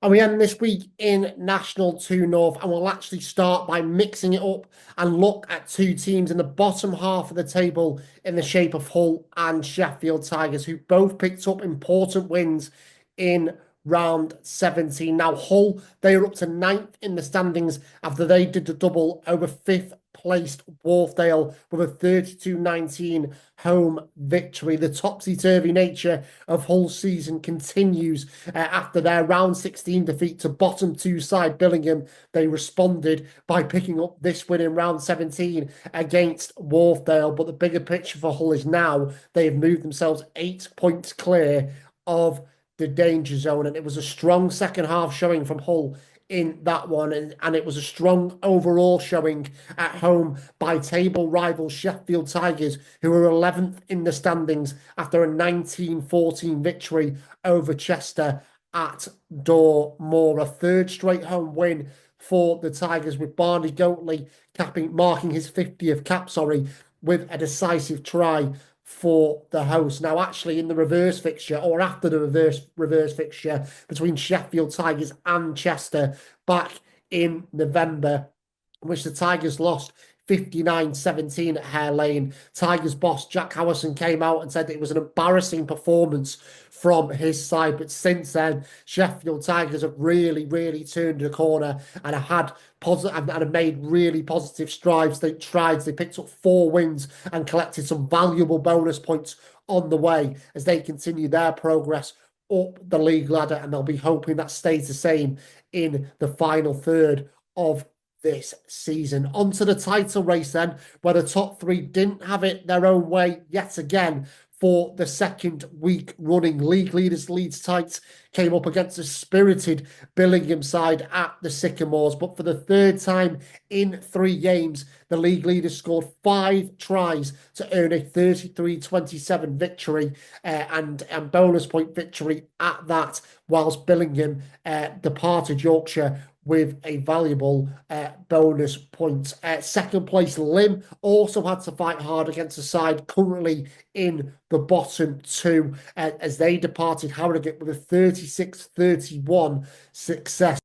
And we end this week in National 2 North, and we'll actually start by mixing it up and look at two teams in the bottom half of the table in the shape of Hull and Sheffield Tigers, who both picked up important wins in round 17. Now, Hull, they are up to ninth in the standings after they did the double over fifth placed Wharfdale with a 32-19 home victory. The topsy-turvy nature of Hull's season continues after their round 16 defeat to bottom two side Billingham. They responded by picking up this win in round 17 against Wharfdale. But the bigger picture for Hull is now they have moved themselves 8 points clear of the danger zone, and it was a strong second half showing from Hull in that one, and it was a strong overall showing at home by table rival Sheffield Tigers, who were 11th in the standings after a 19-14 victory over Chester at Door Moor. A third straight home win for the Tigers, with Barney Goatley marking his 50th cap, with a decisive try for the host. Now, actually, in the reverse fixture, or after the reverse fixture between Sheffield Tigers and Chester back in November, which the Tigers lost 59-17 at Hare Lane. Tigers boss Jack Howison came out and said that it was an embarrassing performance from his side. But since then, Sheffield Tigers have really, really turned the corner and have made really positive strides. They picked up 4 wins and collected some valuable bonus points on the way as they continue their progress up the league ladder, and they'll be hoping that stays the same in the final third of this season. Onto the title race then, where the top 3 didn't have it their own way yet again. For the second week running, league leaders Leeds Tights came up against a spirited Billingham side at the Sycamores. But for the third time in 3 games, the league leaders scored 5 tries to earn a 33-27 victory and bonus point victory at that, whilst Billingham departed Yorkshire with a valuable bonus point. Second place, Lim also had to fight hard against the side currently in the bottom 2 as they departed Harrogate with a 36-31 success.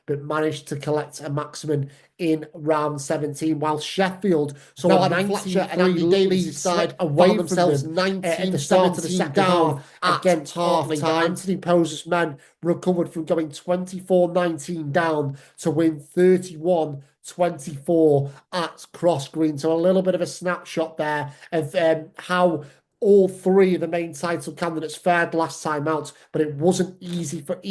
But managed to collect a maximum in round 17, while Sheffield saw Adam Fletcher and Andy Davies' side away themselves 19 at the start of the second half against half-time. Anthony Poser's men recovered from going 24-19 down to win 31-24 at Cross Green. So a little bit of a snapshot there of how all 3 of the main title candidates fared last time out, but it wasn't easy for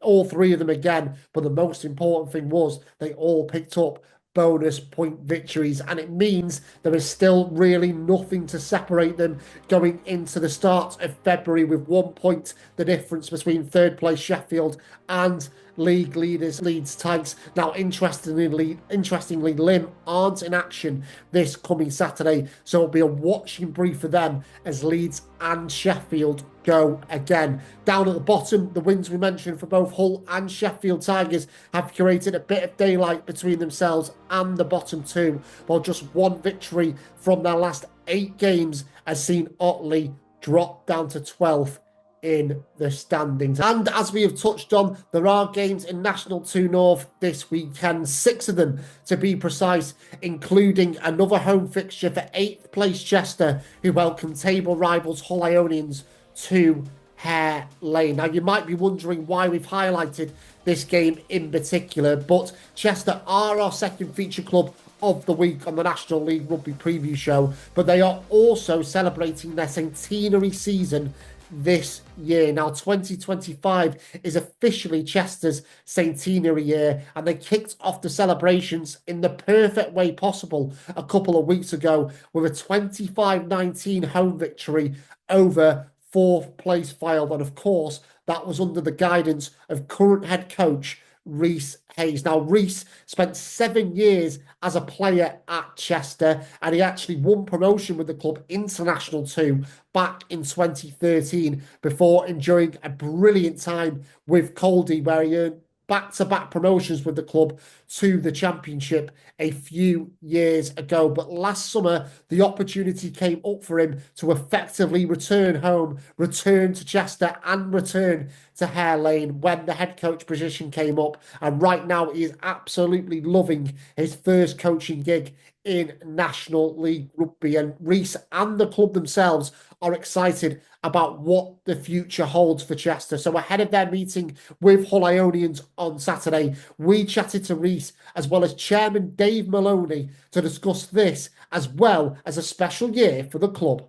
all 3 of them again. But the most important thing was they all picked up bonus point victories, and it means there is still really nothing to separate them going into the start of February, with 1 point the difference between third place Sheffield and league leaders Leeds Tights. Now, interestingly, Lim aren't in action this coming Saturday, so it'll be a watching brief for them as Leeds and Sheffield go again. Down at the bottom, the wins we mentioned for both Hull and Sheffield Tigers have created a bit of daylight between themselves and the bottom 2, while just 1 victory from their last 8 games has seen Otley drop down to 12th in the standings. And as we have touched on, there are games in National 2 North this weekend, 6 of them to be precise, including another home fixture for 8th place Chester, who welcome table rivals Hull Ionians to Hare Lane. Now, you might be wondering why we've highlighted this game in particular, but Chester are our second feature club of the week on the National League Rugby preview show, but they are also celebrating their centenary season this year. Now, 2025 is officially Chester's centenary year, and they kicked off the celebrations in the perfect way possible a couple of weeks ago with a 25-19 home victory over 4th place Fylde, and of course that was under the guidance of current head coach Rhys Hayes. Now, Rhys spent 7 years as a player at Chester, and he actually won promotion with the club into National 2 back in 2013 before enjoying a brilliant time with Caldy, where he earned back-to-back promotions with the club to the Championship a few years ago. But last summer, the opportunity came up for him to effectively return home, return to Chester and return to Hare Lane when the head coach position came up. And right now, he is absolutely loving his first coaching gig in National League Rugby. And Rhys and the club themselves are excited about what the future holds for Chester. So ahead of their meeting with Hull Ionians on Saturday, we chatted to Rhys as well as Chairman Dave Maloney to discuss this as well as a special year for the club.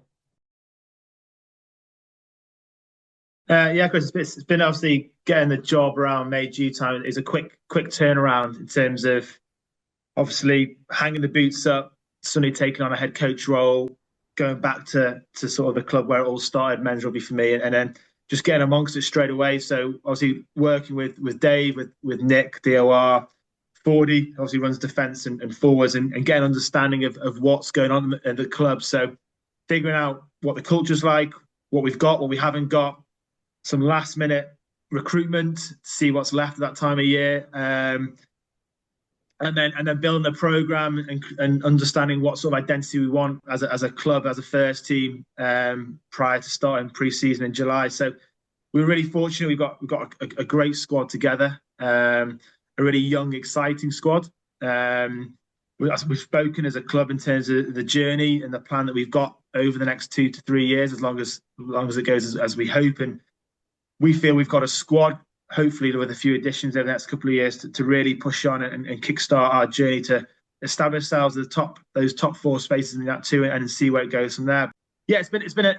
Yeah, Chris, it's been obviously getting the job around May, June time is a quick turnaround in terms of obviously hanging the boots up, suddenly taking on a head coach role, going back to sort of the club where it all started, men's rugby for me, and then just getting amongst it straight away. So obviously working with Dave, with Nick, DOR, Fordy, obviously runs defence and forwards, and getting understanding of what's going on at the club. So figuring out what the culture's like, what we've got, what we haven't got, some last minute recruitment, see what's left at that time of year. And then building a program and understanding what sort of identity we want as a club, as a first team, prior to starting pre-season in July. So we're really fortunate. We've got a great squad together, a really young, exciting squad. We've spoken as a club in terms of the journey and the plan that we've got over the next 2 to 3 years, as long as it goes as we hope. And we feel we've got a squad, hopefully with a few additions over the next couple of years, to really push on and kickstart our journey to establish ourselves at those top 4 spaces in that 2 and see where it goes from there. Yeah, it's been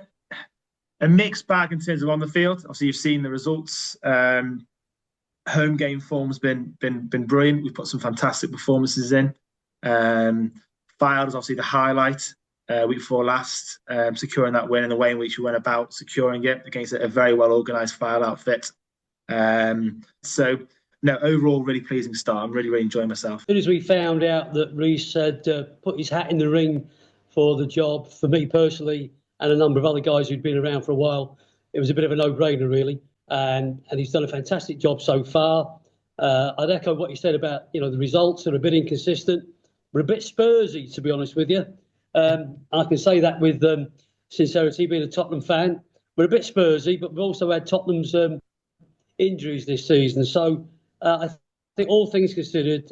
a mixed bag in terms of on the field. Obviously, you've seen the results. Home game form's been brilliant. We've put some fantastic performances in. Fylde is obviously the highlight. Week before last, securing that win and the way in which we went about securing it against a very well organised Fylde outfit. So, no, overall, really pleasing start. I'm really enjoying myself. As soon as we found out that Rhys had put his hat in the ring for the job, for me personally, and a number of other guys who'd been around for a while, it was a bit of a no-brainer, really. And he's done a fantastic job so far. I'd echo what you said about, the results are a bit inconsistent. We're a bit Spursy, to be honest with you. I can say that with sincerity, being a Tottenham fan. We're a bit Spursy, but we've also had Tottenham's injuries this season. So I think all things considered,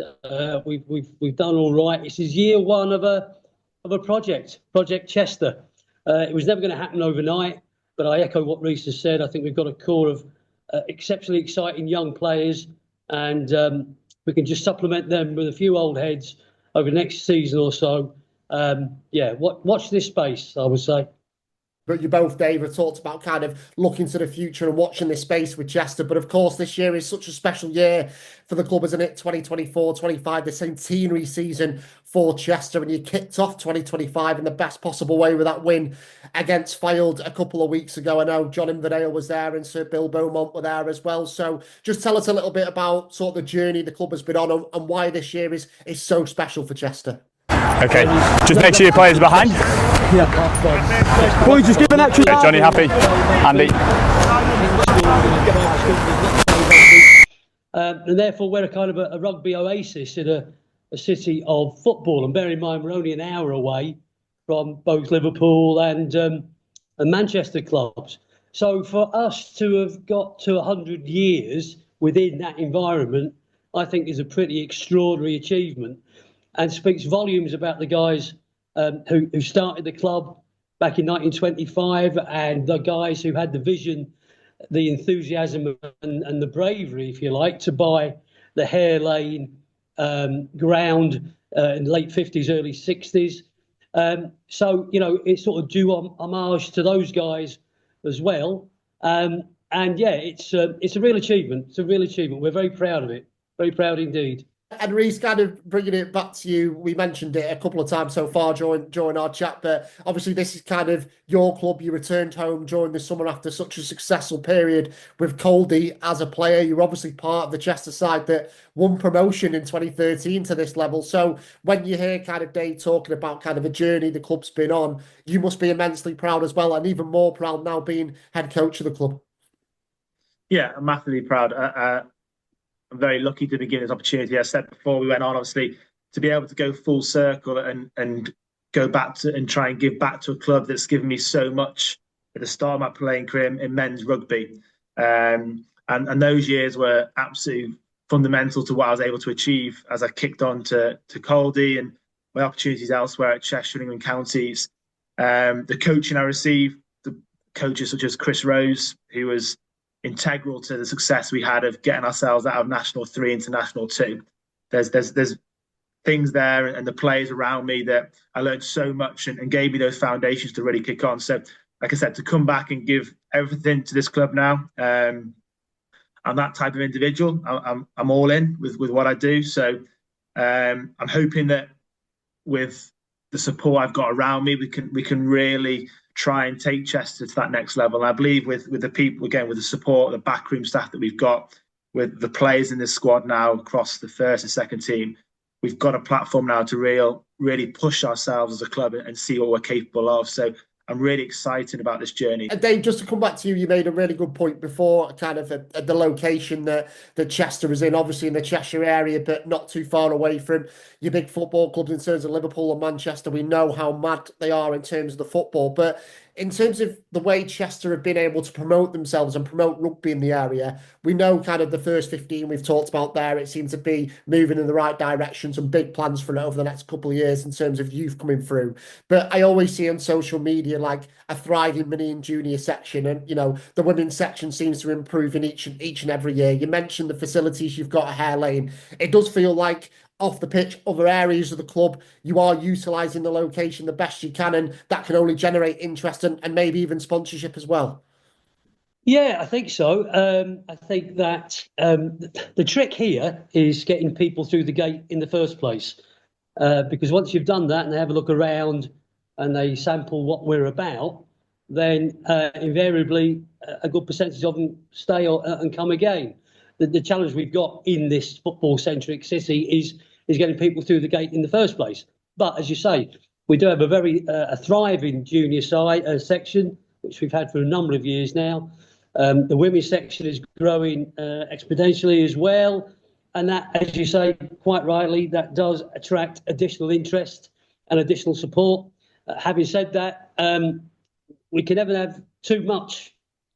we've done all right. This is year one of a Project Chester. It was never going to happen overnight, but I echo what Rhys has said. I think we've got a core of exceptionally exciting young players, and we can just supplement them with a few old heads over the next season or so. Watch this space, I would say. But you both, Dave, have talked about kind of looking to the future and watching this space with Chester. But of course, this year is such a special year for the club, isn't it? 2024-25, the centenary season for Chester. And you kicked off 2025 in the best possible way with that win against Fylde a couple of weeks ago. I know John Inverdale was there and Sir Bill Beaumont were there as well. So just tell us a little bit about sort of the journey the club has been on and why this year is so special for Chester. Okay, just make sure your players are behind. Yeah. Boys, just give an extra. Okay, Johnny happy? Andy? And therefore we're a kind of a rugby oasis in a city of football. And bear in mind, we're only an hour away from both Liverpool and Manchester clubs. So for us to have got to 100 years within that environment, I think is a pretty extraordinary achievement, and speaks volumes about the guys who started the club back in 1925 and the guys who had the vision, the enthusiasm and the bravery, if you like, to buy the Hare Lane ground in the late 50s, early 60s. So, it's sort of due homage to those guys as well. And yeah, it's a real achievement. It's a real achievement. We're very proud of it. Very proud indeed. And Rhys, kind of bringing it back to you, we mentioned it a couple of times so far during our chat, but obviously this is kind of your club. You returned home during the summer after such a successful period with Coldy as a player. You're obviously part of the Chester side that won promotion in 2013 to this level. So when you hear kind of Dave talking about kind of a journey the club's been on, you must be immensely proud as well, and even more proud now being head coach of the club. Yeah, I'm massively proud. I'm very lucky to be given this opportunity. I said before we went on, obviously, to be able to go full circle and go back to and try and give back to a club that's given me so much at the start of my playing career in men's rugby. And those years were absolutely fundamental to what I was able to achieve as I kicked on to Caldy and my opportunities elsewhere at Cheshire and England counties. The coaching I received, the coaches such as Chris Rose, who was integral to the success we had of getting ourselves out of National 3 into National 2. There's things there and the players around me that I learned so much and gave me those foundations to really kick on. So, like I said, to come back and give everything to this club now, I'm that type of individual. I'm all in with what I do. So I'm hoping that with the support I've got around me, we can really try and take Chester to that next level. And I believe with the people, again, with the support, the backroom staff that we've got, with the players in this squad now across the first and second team, we've got a platform now to really push ourselves as a club and see what we're capable of. So I'm really excited about this journey. And Dave, just to come back to you, you made a really good point before, kind of at the location that Chester is in, obviously in the Cheshire area, but not too far away from your big football clubs in terms of Liverpool and Manchester. We know how mad they are in terms of the football, but in terms of the way Chester have been able to promote themselves and promote rugby in the area, we know kind of the first 15 we've talked about there, it seems to be moving in the right direction, some big plans for it over the next couple of years in terms of youth coming through. But I always see on social media like a thriving mini and junior section, and the women's section seems to improve in each and every year. You mentioned the facilities you've got at Hare Lane. It does feel like off the pitch, other areas of the club, you are utilising the location the best you can, and that can only generate interest and maybe even sponsorship as well. Yeah, I think so. I think that the trick here is getting people through the gate in the first place, because once you've done that and they have a look around and they sample what we're about, then invariably a good percentage of them stay and come again. The challenge we've got in this football-centric city is getting people through the gate in the first place. But as you say, we do have a very thriving junior side section, which we've had for a number of years now. The women's section is growing exponentially as well. And that, as you say, quite rightly, that does attract additional interest and additional support. Having said that, we can never have too much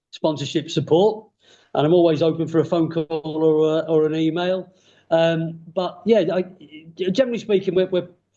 sponsorship support. And I'm always open for a phone call or an email. But yeah, generally speaking,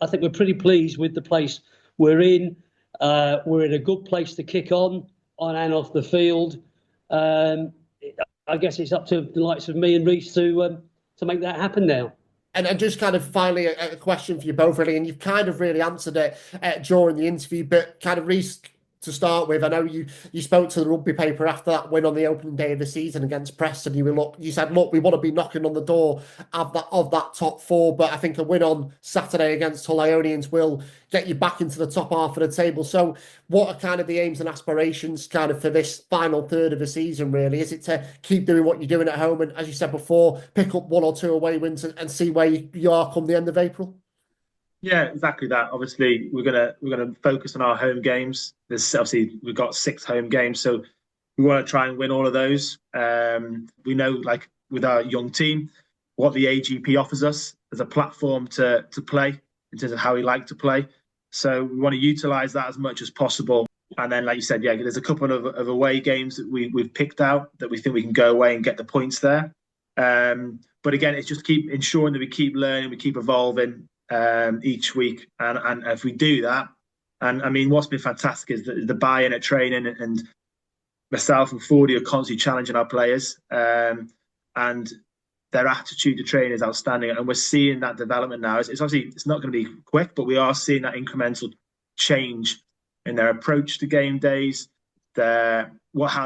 I think we're pretty pleased with the place we're in. We're in a good place to kick on and off the field. I guess it's up to the likes of me and Rhys to make that happen now. And just kind of finally a question for you both, really, and you've kind of really answered it during the interview, but kind of Rhys, to start with, I know you spoke to the rugby paper after that win on the opening day of the season against Preston. You said, look, we want to be knocking on the door of that top four, but I think a win on Saturday against Hull Ionians will get you back into the top half of the table. So what are kind of the aims and aspirations kind of for this final third of the season, really? Is it to keep doing what you're doing at home and, as you said before, pick up one or two away wins and see where you are come the end of April? Yeah, exactly that. Obviously, we're gonna focus on our home games. We've got 6 home games, so we want to try and win all of those. We know, like with our young team, what the AGP offers us as a platform to play in terms of how we like to play. So we want to utilise that as much as possible. And then, like you said, yeah, there's a couple of away games that we've picked out that we think we can go away and get the points there. But again, it's just keep ensuring that we keep learning, we keep evolving each week, and if we do that, and I mean, what's been fantastic is the buy-in at training, and myself and Fordy are constantly challenging our players, and their attitude to training is outstanding, and we're seeing that development now. It's obviously not going to be quick, but we are seeing that incremental change in their approach to game days, how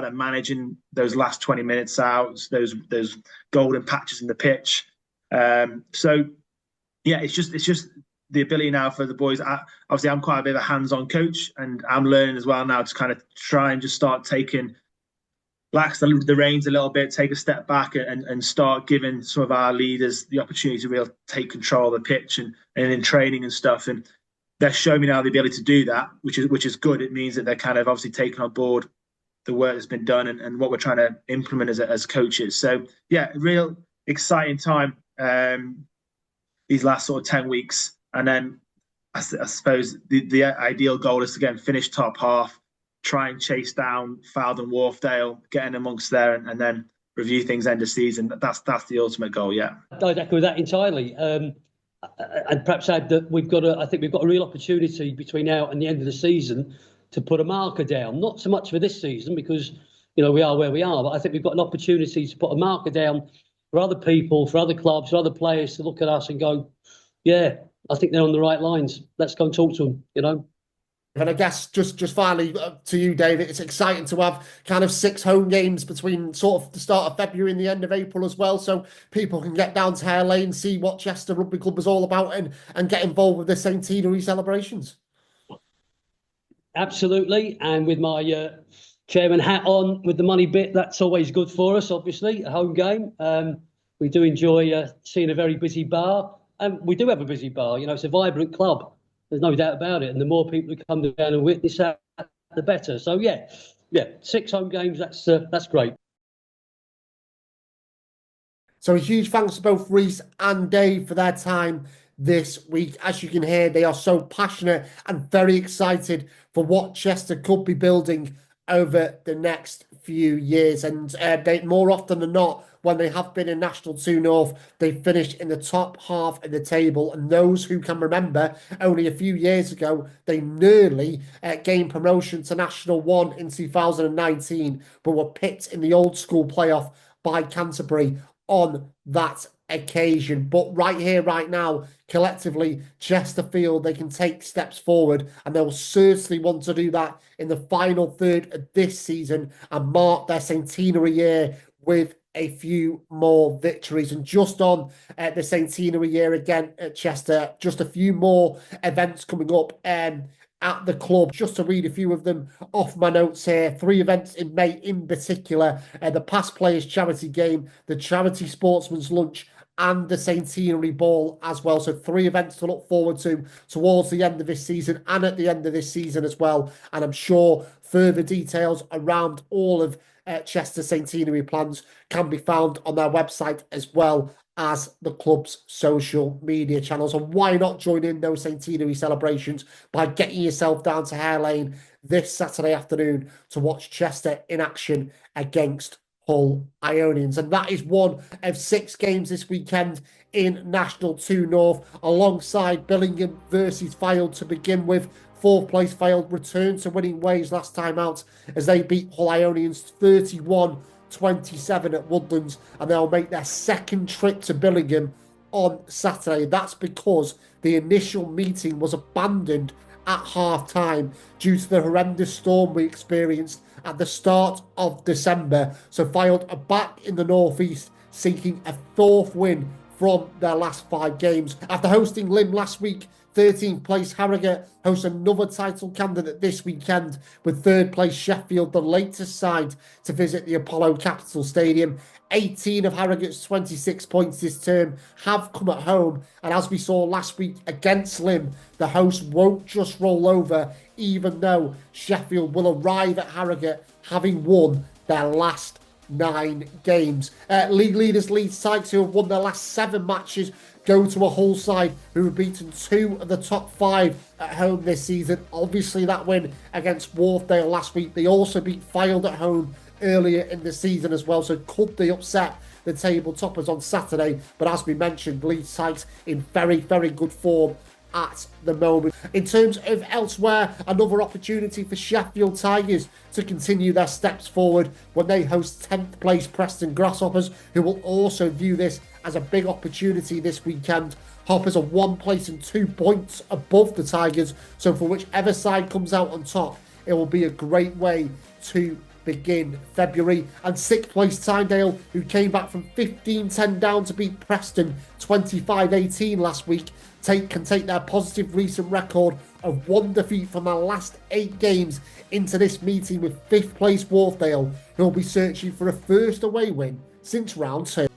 they're managing those last 20 minutes out, those golden patches in the pitch. So yeah, it's just the ability now for the boys. Obviously, I'm quite a bit of a hands-on coach, and I'm learning as well now to kind of try and just start taking lax the reins a little bit, take a step back, and start giving some of our leaders the opportunity to really take control of the pitch and in training and stuff. And they're showing me now the ability to do that, which is good. It means that they're kind of obviously taking on board the work that's been done and what we're trying to implement as coaches. So yeah, exciting time these last sort of 10 weeks. And then I suppose the ideal goal is to again finish top half, try and chase down Fylde and Wharfedale, get in amongst there, and then review things end of season. That's the ultimate goal. Yeah, I'd echo that entirely. I'd perhaps add that I think we've got a real opportunity between now and the end of the season to put a marker down. Not so much for this season because we are where we are, but I think we've got an opportunity to put a marker down for other people, for other clubs, for other players to look at us and go, yeah, I think they're on the right lines. Let's go and talk to them. And I guess just finally to you, David, it's exciting to have kind of 6 home games between sort of the start of February and the end of April as well, so people can get down to Hare Lane, see what Chester Rugby Club is all about, and get involved with the centenary celebrations. Absolutely, and with my chairman hat on with the money bit, that's always good for us. Obviously, a home game. We do enjoy seeing a very busy bar, and we do have a busy bar. It's a vibrant club. There's no doubt about it. And the more people who come down and witness that, the better. So, yeah, 6 home games, that's great. So a huge thanks to both Rhys and Dave for their time this week. As you can hear, they are so passionate and very excited for what Chester could be building over the next few years. And they, more often than not, when they have been in National 2 North, they finished in the top half of the table. And those who can remember, only a few years ago, they nearly gained promotion to National 1 in 2019, but were picked in the old school playoff by Canterbury on that occasion. But right here, right now, collectively, Chesterfield, they can take steps forward, and they will certainly want to do that in the final third of this season and mark their centenary year with a few more victories. And just on the centenary year again at Chester, just a few more events coming up at the club. Just to read a few of them off my notes here. 3 events in May in particular. The Past Players Charity Game, the Charity Sportsman's Lunch, and the Centenary Ball as well. So 3 events to look forward to towards the end of this season and at the end of this season as well. And I'm sure further details around all of Chester Centenary plans can be found on their website as well as the club's social media channels. And why not join in those centenary celebrations by getting yourself down to Hare Lane this Saturday afternoon to watch Chester in action against Hull Ionians. And that is one of 6 games this weekend in National 2 North, alongside Billingham versus Fylde to begin with. 4th place Fylde returned to winning ways last time out as they beat Hull Ionians 31-27 at Woodlands, and they'll make their 2nd trip to Billingham on Saturday. That's because the initial meeting was abandoned at half-time due to the horrendous storm we experienced at the start of December. So Fylde are back in the northeast, seeking a 4th win from their last 5 games. After hosting Lymm last week, 13th place Harrogate hosts another title candidate this weekend, with 3rd place Sheffield, the latest side to visit the Apollo Capital Stadium. 18 of Harrogate's 26 points this term have come at home, and as we saw last week against Lymm, the hosts won't just roll over, even though Sheffield will arrive at Harrogate having won their last 9 games. League leaders Leeds Tigers, who have won their last 7 matches, go to a Hull side who have beaten 2 of the top 5 at home this season. Obviously, that win against Wharfedale last week. They also beat Fylde at home earlier in the season as well. So could they upset the table toppers on Saturday? But as we mentioned, Leeds Tigers in very, very good form at the moment. In terms of elsewhere, another opportunity for Sheffield Tigers to continue their steps forward when they host 10th place Preston Grasshoppers, who will also view this as a big opportunity this weekend. Hoppers are 1 place and 2 points above the Tigers, so for whichever side comes out on top, it will be a great way to begin February. And 6th place Tynedale, who came back from 15-10 down to beat Preston 25-18 last week, can take their positive recent record of 1 defeat from their last 8 games into this meeting with 5th place Wharfedale, who will be searching for a first away win since round 2.